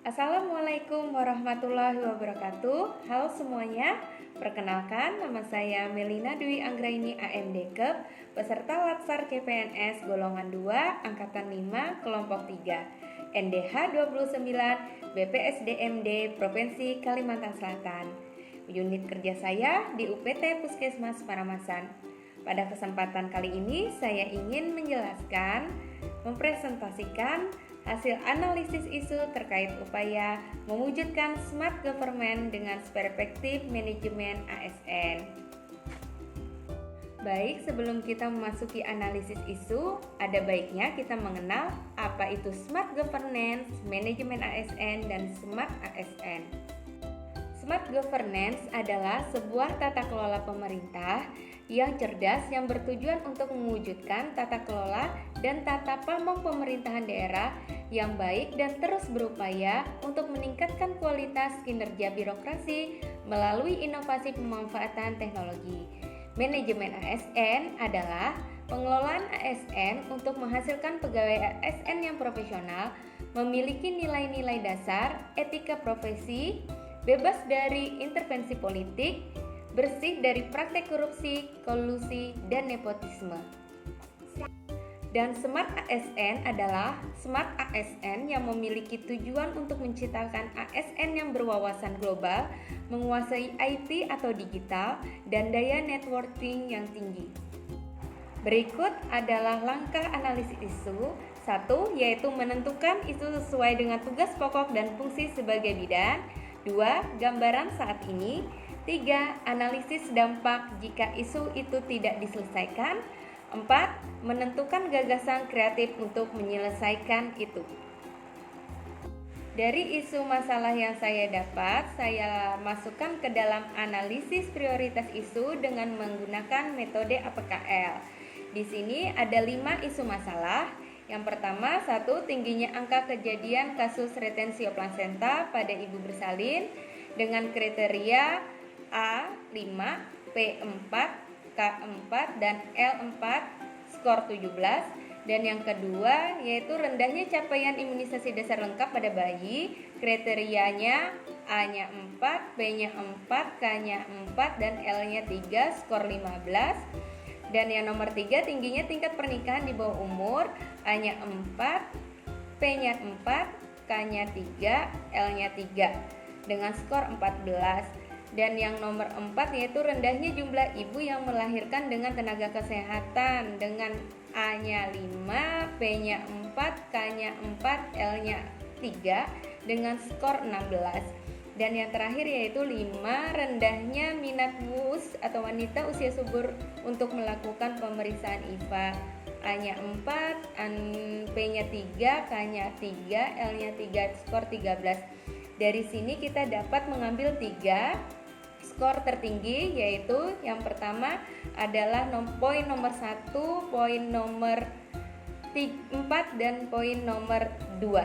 Assalamualaikum warahmatullahi wabarakatuh. Halo semuanya, perkenalkan nama saya Melina Dwi Anggraini AMDKEP, peserta Latsar CPNS golongan 2 angkatan 5 kelompok 3 NDH 29 BPSDMD Provinsi Kalimantan Selatan. Unit kerja saya di UPT Puskesmas Paramasan. Pada kesempatan kali ini saya ingin menjelaskan, mempresentasikan hasil analisis isu terkait upaya mewujudkan smart government dengan perspektif manajemen ASN. Baik, sebelum kita memasuki analisis isu, ada baiknya kita mengenal apa itu smart governance, manajemen ASN, dan smart ASN. Smart governance adalah sebuah tata kelola pemerintah yang cerdas yang bertujuan untuk mewujudkan tata kelola dan tata pamong pemerintahan daerah yang baik dan terus berupaya untuk meningkatkan kualitas kinerja birokrasi melalui inovasi pemanfaatan teknologi. Manajemen ASN adalah pengelolaan ASN untuk menghasilkan pegawai ASN yang profesional, memiliki nilai-nilai dasar, etika profesi, bebas dari intervensi politik, bersih dari praktek korupsi, kolusi, dan nepotisme. Dan Smart ASN adalah Smart ASN yang memiliki tujuan untuk menciptakan ASN yang berwawasan global, menguasai IT atau digital, dan daya networking yang tinggi. Berikut adalah langkah analisis isu. 1. Yaitu menentukan isu sesuai dengan tugas pokok dan fungsi sebagai bidan. 2. Gambaran saat ini. 3. Analisis dampak jika isu itu tidak diselesaikan. 4. Menentukan gagasan kreatif untuk menyelesaikan itu. Dari isu masalah yang saya dapat, saya masukkan ke dalam analisis prioritas isu dengan menggunakan metode APKL. Di sini ada 5 isu masalah. Yang pertama, 1. Tingginya angka kejadian kasus retensio plasenta pada ibu bersalin dengan kriteria A5, P4, K4, dan L4 skor 17. Dan yang kedua yaitu rendahnya capaian imunisasi dasar lengkap pada bayi, kriterianya A-nya 4, P-nya 4, K-nya 4, dan L-nya 3 skor 15. Dan yang nomor 3, tingginya tingkat pernikahan di bawah umur, A-nya 4, P-nya 4, K-nya 3, L-nya 3 dengan skor 14. Dan yang nomor 4 yaitu rendahnya jumlah ibu yang melahirkan dengan tenaga kesehatan dengan A-nya 5, P-nya 4, K-nya 4, L-nya 3 dengan skor 16. Dan yang terakhir yaitu 5, rendahnya minat WUS atau wanita usia subur untuk melakukan pemeriksaan IVA. A-nya 4, P-nya 3, K-nya 3, L-nya 3, skor 13. Dari sini kita dapat mengambil 3 skor tertinggi, yaitu yang pertama adalah poin nomor 1, poin nomor 4, dan poin nomor 2.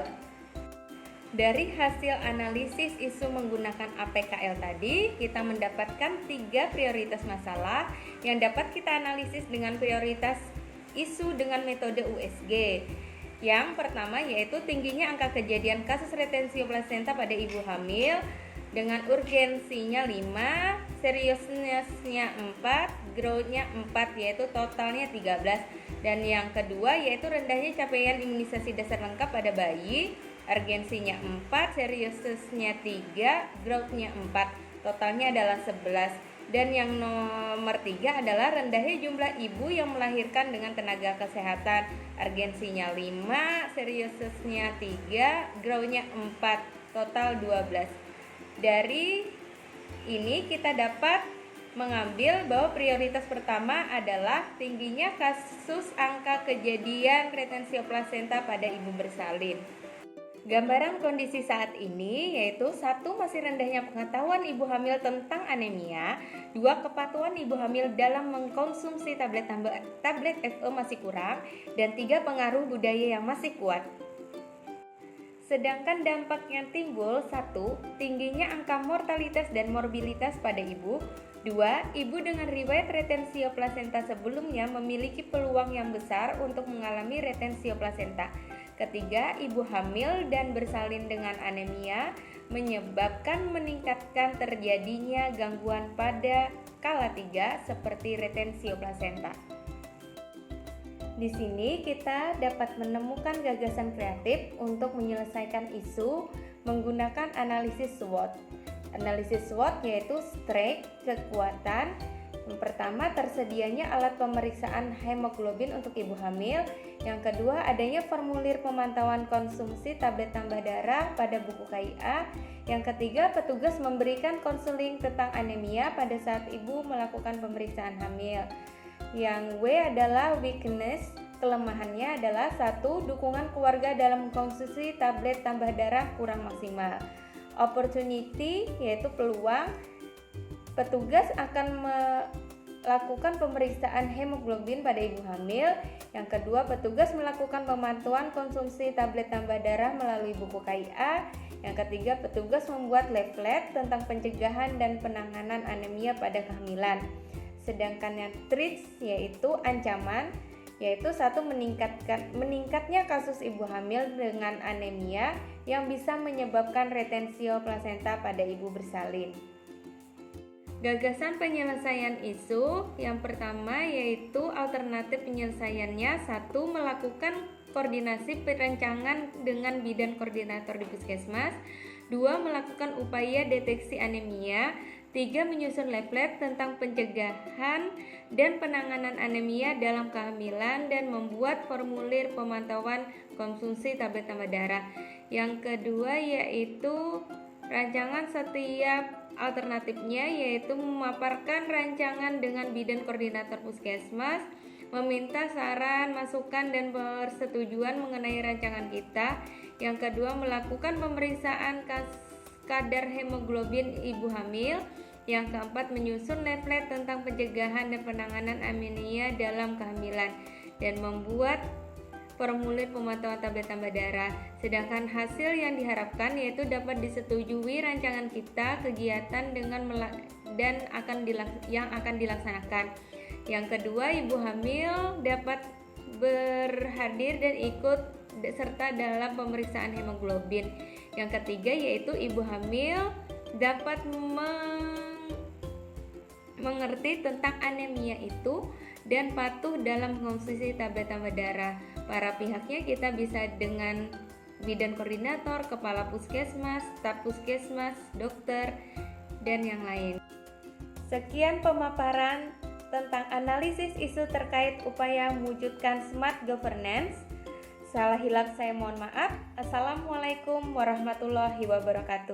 Dari hasil analisis isu menggunakan APKL tadi, kita mendapatkan 3 prioritas masalah yang dapat kita analisis dengan prioritas isu dengan metode USG. Yang pertama yaitu tingginya angka kejadian kasus retensio plasenta pada ibu hamil dengan urgensinya 5, seriusnya 4, growth-nya 4, yaitu totalnya 13. Dan yang kedua yaitu rendahnya capaian imunisasi dasar lengkap pada bayi, urgensinya 4, seriusnya 3, growth-nya 4, totalnya adalah 11. Dan yang nomor 3 adalah rendahnya jumlah ibu yang melahirkan dengan tenaga kesehatan, urgensinya 5, seriusnya 3, growth-nya 4, total 12. Dari ini kita dapat mengambil bahwa prioritas pertama adalah tingginya kasus angka kejadian retensio plasenta pada ibu bersalin. Gambaran kondisi saat ini yaitu 1. Masih rendahnya pengetahuan ibu hamil tentang anemia. 2. Kepatuhan ibu hamil dalam mengkonsumsi tablet FE masih kurang. Dan 3. Pengaruh budaya yang masih kuat. Sedangkan dampak yang timbul 1. Tingginya angka mortalitas dan morbilitas pada ibu. 2. Ibu dengan riwayat retensio plasenta sebelumnya memiliki peluang yang besar untuk mengalami retensio plasenta Ketiga, ibu hamil dan bersalin dengan anemia menyebabkan meningkatkan terjadinya gangguan pada skala 3 seperti retensio plasenta. Di sini kita dapat menemukan gagasan kreatif untuk menyelesaikan isu menggunakan analisis SWOT. Analisis SWOT yaitu strength, kekuatan. Yang pertama, tersedianya alat pemeriksaan hemoglobin untuk ibu hamil. Yang kedua, adanya formulir pemantauan konsumsi tablet tambah darah pada buku KIA. Yang ketiga, petugas memberikan konseling tentang anemia pada saat ibu melakukan pemeriksaan hamil. Yang W adalah weakness, kelemahannya adalah 1. Dukungan keluarga dalam konsumsi tablet tambah darah kurang maksimal. Opportunity yaitu peluang, petugas akan melakukan pemeriksaan hemoglobin pada ibu hamil. Yang kedua, petugas melakukan pemantauan konsumsi tablet tambah darah melalui buku KIA. Yang ketiga, petugas membuat leaflet tentang pencegahan dan penanganan anemia pada kehamilan. Sedangkan yang threats yaitu ancaman, yaitu 1. Meningkatnya kasus ibu hamil dengan anemia yang bisa menyebabkan retensio plasenta pada ibu bersalin. Gagasan penyelesaian isu yang pertama yaitu alternatif penyelesaiannya 1. Melakukan koordinasi perencanaan dengan bidan koordinator di puskesmas. 2. Melakukan upaya deteksi anemia. 3. Menyusun leaflet tentang pencegahan dan penanganan anemia dalam kehamilan dan membuat formulir pemantauan konsumsi tablet tambah darah. Yang kedua yaitu rancangan setiap alternatifnya, yaitu memaparkan rancangan dengan bidan koordinator puskesmas, meminta saran, masukan, dan persetujuan mengenai rancangan kita. Yang kedua, melakukan pemeriksaan kadar hemoglobin ibu hamil. Yang keempat, menyusun leaflet tentang pencegahan dan penanganan anemia dalam kehamilan dan membuat formulir pemantauan tablet tambah darah. Sedangkan hasil yang diharapkan yaitu dapat disetujui rancangan kita, kegiatan yang akan dilaksanakan. Yang kedua, ibu hamil dapat berhadir dan ikut serta dalam pemeriksaan hemoglobin. Yang ketiga yaitu ibu hamil dapat mengerti tentang anemia itu dan patuh dalam mengonsumsi tablet tambah darah. Para pihaknya kita bisa dengan bidan koordinator, kepala puskesmas, staf puskesmas, dokter, dan yang lain. Sekian pemaparan tentang analisis isu terkait upaya mewujudkan smart governance. Salah hilap saya mohon maaf. Assalamualaikum warahmatullahi wabarakatuh.